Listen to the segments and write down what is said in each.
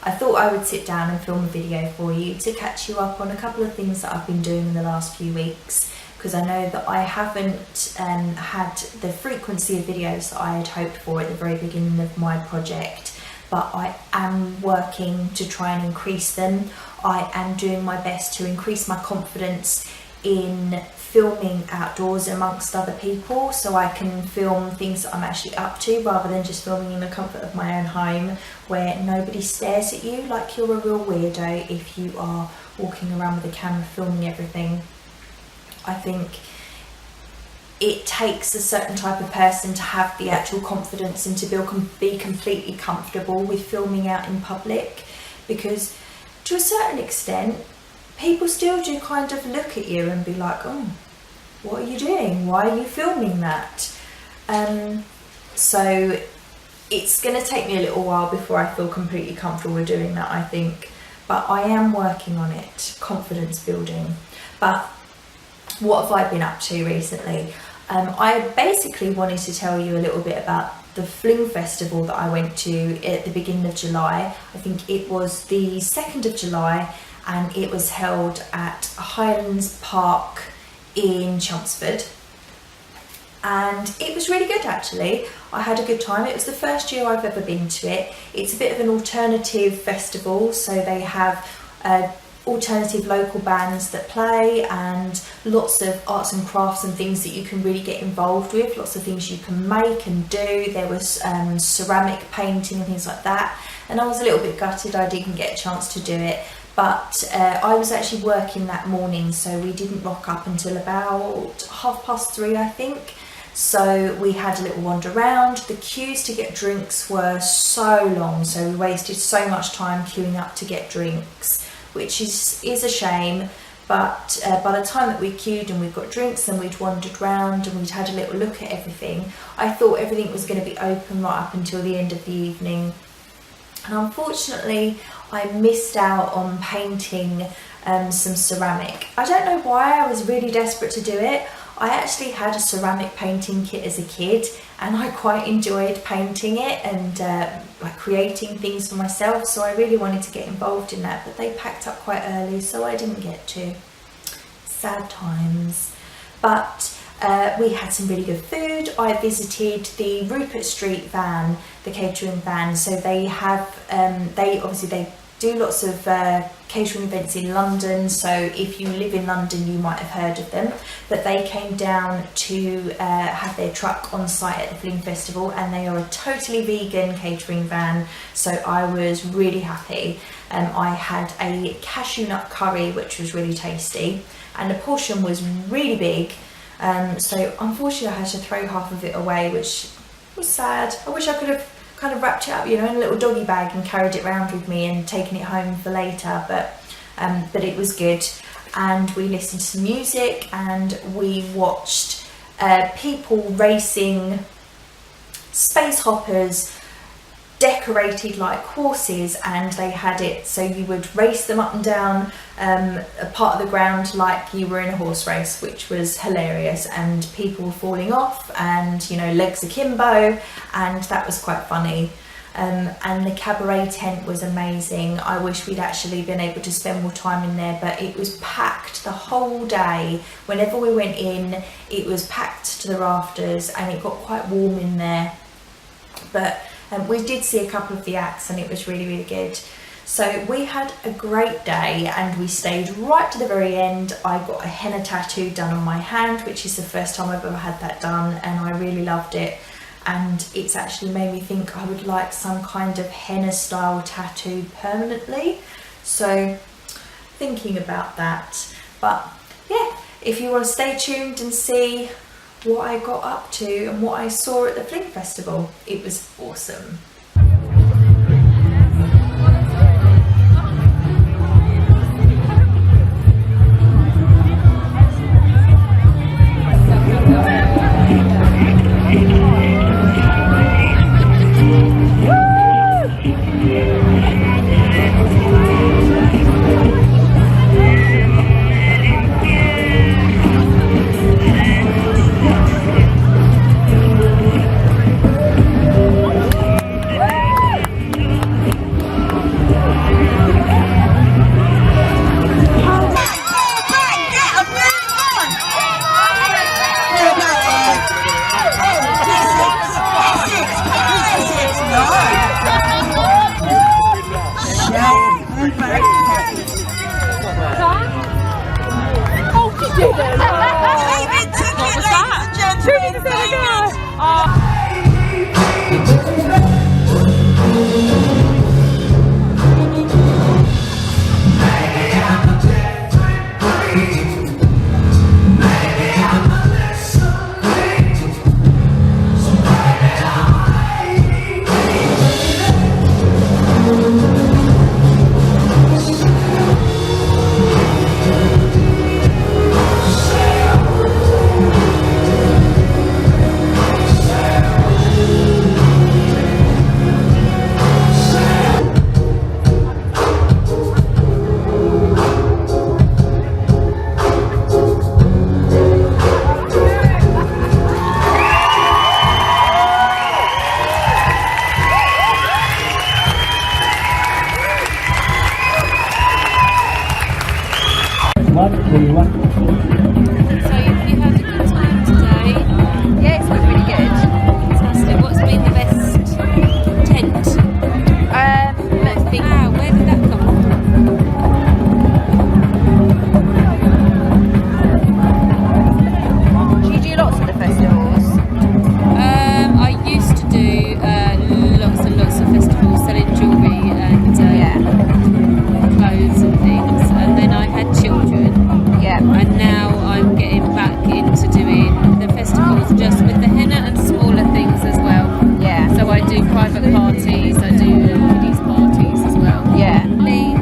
I thought I would sit down and film a video for you to catch you up on a couple of things that I've been doing in the last few weeks, because I know that I haven't had the frequency of videos that I had hoped for at the very beginning of my project, but I am working to try and increase them. I am doing my best to increase my confidence in filming outdoors amongst other people, so I can film things that I'm actually up to rather than just filming in the comfort of my own home where nobody stares at you like you're a real weirdo if you are walking around with a camera filming everything. I think it takes a certain type of person to have the actual confidence and to be completely comfortable with filming out in public, because to a certain extent people still do kind of look at you and be like, oh, what are you doing? Why are you filming that? So it's going to take me a little while before I feel completely comfortable with doing that, I think. But I am working on it, confidence building. But what have I been up to recently? I basically wanted to tell you a little bit about the Fling Festival that I went to at the beginning of July. I think it was the 2nd of July, and it was held at Highlands Park in Chelmsford, and it was really good actually. I had a good time. It was the first year I've ever been to it. It's a bit of an alternative festival, so they have alternative local bands that play and lots of arts and crafts and things that you can really get involved with, lots of things you can make and do. There was ceramic painting and things like that, and I was a little bit gutted I didn't get a chance to do it. But I was actually working that morning, so we didn't rock up until about 3:30, I think. So we had a little wander around. The queues to get drinks were so long, so we wasted so much time queuing up to get drinks, which is a shame. But by the time that we queued and we got drinks and we'd wandered around and we'd had a little look at everything, I thought everything was going to be open right up until the end of the evening. And unfortunately, I missed out on painting some ceramic. I don't know why. I was really desperate to do it. I actually had a ceramic painting kit as a kid, and I quite enjoyed painting it and like creating things for myself, so I really wanted to get involved in that, but they packed up quite early, so I didn't get to. Sad times. But we had some really good food. I visited the Rupert Street van, the catering van. So they have, they do lots of catering events in London. So if you live in London, you might have heard of them. But they came down to have their truck on site at the Fling Festival, and they are a totally vegan catering van. So I was really happy. I had a cashew nut curry, which was really tasty, and the portion was really big. So unfortunately I had to throw half of it away, which was sad. I wish I could have kind of wrapped it up, in a little doggy bag and carried it around with me and taken it home for later, but it was good. And we listened to some music and we watched people racing space hoppers decorated like horses, and they had it so you would race them up and down a part of the ground like you were in a horse race, which was hilarious, and people were falling off and legs akimbo, and that was quite funny. And the cabaret tent was amazing. I wish we'd actually been able to spend more time in there, but it was packed the whole day. Whenever we went in, it was packed to the rafters, and it got quite warm in there, but we did see a couple of the acts and it was really, really good. So we had a great day and we stayed right to the very end. I got a henna tattoo done on my hand, which is the first time I've ever had that done, and I really loved it. And it's actually made me think I would like some kind of henna style tattoo permanently. So thinking about that. But yeah, if you want to stay tuned and see what I got up to and what I saw at the Fling Festival, it was awesome. So you had a good time today? Yeah, it's been really good. Fantastic. What's been the best tent? Wow, where did that come from? Do you do lots of the festivals? I used to do lots and lots of festivals selling jewellery and clothes and things, and then I had children, and now I'm getting back into doing the festivals just with the henna and smaller things as well. Yeah. So I do private parties, I do ladies parties as well. Yeah. Lee.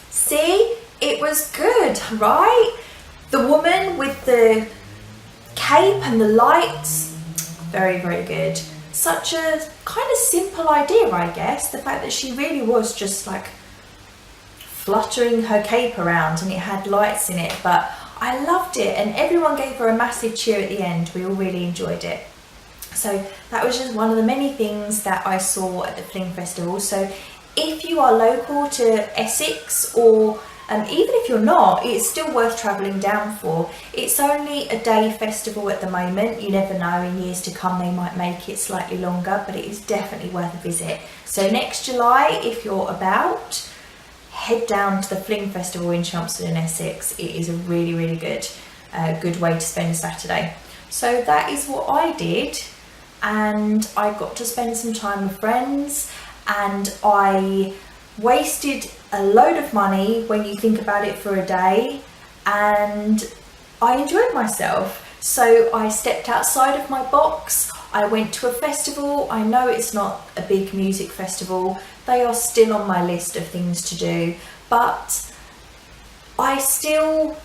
See, it was good, right? The woman with the cape and the lights, very, very good. Such a kind of simple idea, I guess. The fact that she really was just like fluttering her cape around and it had lights in it, but I loved it and everyone gave her a massive cheer at the end. We all really enjoyed it. So that was just one of the many things that I saw at the Fling Festival. So if you are local to Essex, or even if you're not, it's still worth travelling down for. It's only a day festival at the moment. You never know, in years to come they might make it slightly longer, but it is definitely worth a visit. So next July, if you're about, head down to the Fling Festival in Chelmsford in Essex. It is a really, really good way to spend a Saturday. So that is what I did, and I got to spend some time with friends, and I wasted a load of money when you think about it for a day, and I enjoyed myself. So I stepped outside of my box. I went to a festival. I know it's not a big music festival. They are still on my list of things to do, but I still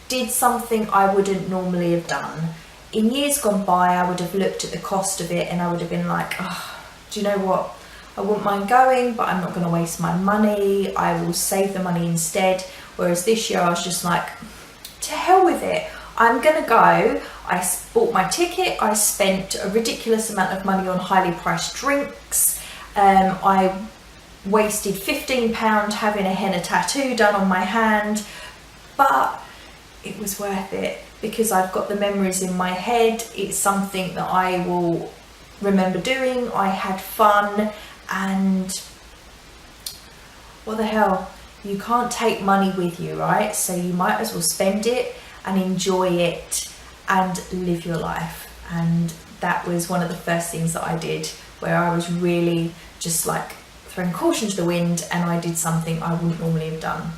did something I wouldn't normally have done. In years gone by, I would have looked at the cost of it and I would have been like, oh, do you know what? I wouldn't mind going, but I'm not going to waste my money. I will save the money instead. Whereas this year I was just like, to hell with it. I'm going to go. I bought my ticket. I spent a ridiculous amount of money on highly priced drinks. I wasted £15 having a henna tattoo done on my hand, but it was worth it because I've got the memories in my head. It's something that I will remember doing. I had fun, and what the hell, you can't take money with you, right? So you might as well spend it and enjoy it and live your life. And that was one of the first things that I did, where I was really just like throwing caution to the wind, and I did something I wouldn't normally have done.